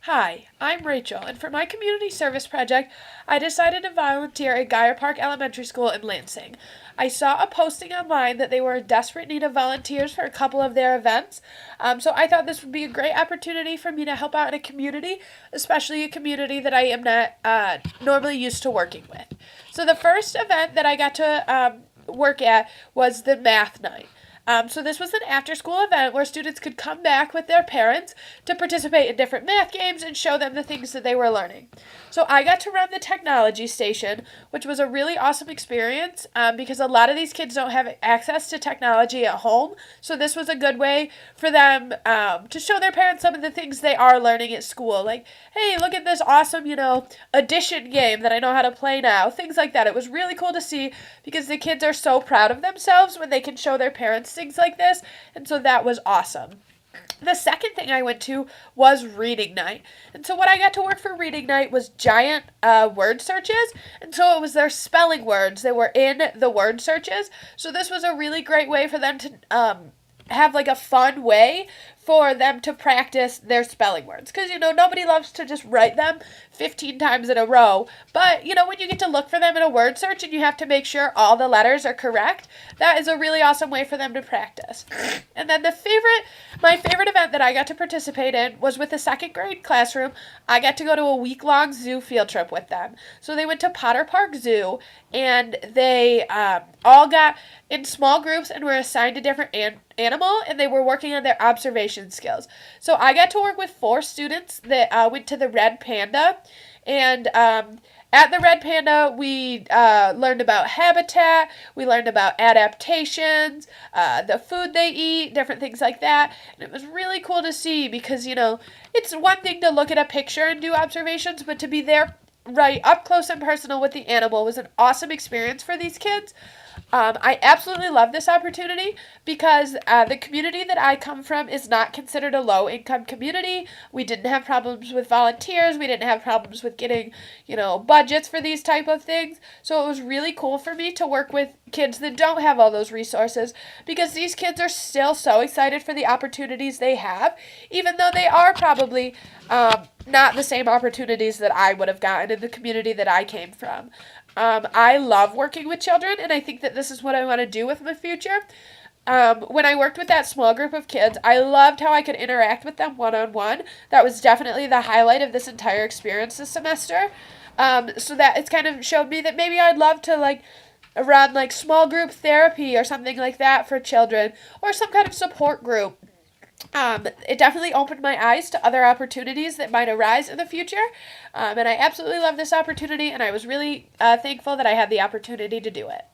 Hi, I'm Rachel, and for my community service project, I decided to volunteer at Geyer Park Elementary School in Lansing. I saw a posting online that they were in desperate need of volunteers for a couple of their events, so I thought this would be a great opportunity for me to help out in a community, especially a community that I am not normally used to working with. So the first event that I got to work at was the math night. So this was an after-school event where students could come back with their parents to participate in different math games and show them the things that they were learning. So I got to run the technology station, which was a really awesome experience because a lot of these kids don't have access to technology at home. So this was a good way for them to show their parents some of the things they are learning at school. Like, hey, look at this awesome, addition game that I know how to play now. Things like that. It was really cool to see because the kids are so proud of themselves when they can show their parents things like this, and so that was awesome. The second thing I went to was reading night. And so what I got to work for reading night was giant word searches. And so it was their spelling words. They were in the word searches. So this was a really great way for them to have like a fun way for them to practice their spelling words. Because, nobody loves to just write them 15 times in a row. But, when you get to look for them in a word search and you have to make sure all the letters are correct, that is a really awesome way for them to practice. And then my favorite event that I got to participate in was with the second grade classroom. I got to go to a week-long zoo field trip with them. So they went to Potter Park Zoo, and they all got in small groups and were assigned a different animal, and they were working on their observation skills. So I got to work with 4 students that went to the Red Panda, and at the Red Panda, we learned about habitat, we learned about adaptations, the food they eat, different things like that, and it was really cool to see because, it's one thing to look at a picture and do observations, but to be there right up close and personal with the animal was an awesome experience for these kids. I absolutely love this opportunity because the community that I come from is not considered a low-income community. We didn't have problems with volunteers. We didn't have problems with getting, budgets for these type of things. So it was really cool for me to work with kids that don't have all those resources because these kids are still so excited for the opportunities they have, even though they are probably not the same opportunities that I would have gotten in the community that I came from. I love working with children, and I think that this is what I want to do with my future. When I worked with that small group of kids, I loved how I could interact with them one-on-one. That was definitely the highlight of this entire experience this semester. So that it's kind of showed me that maybe I'd love to run small group therapy or something like that for children, or some kind of support group. It definitely opened my eyes to other opportunities that might arise in the future, and I absolutely love this opportunity, and I was really thankful that I had the opportunity to do it.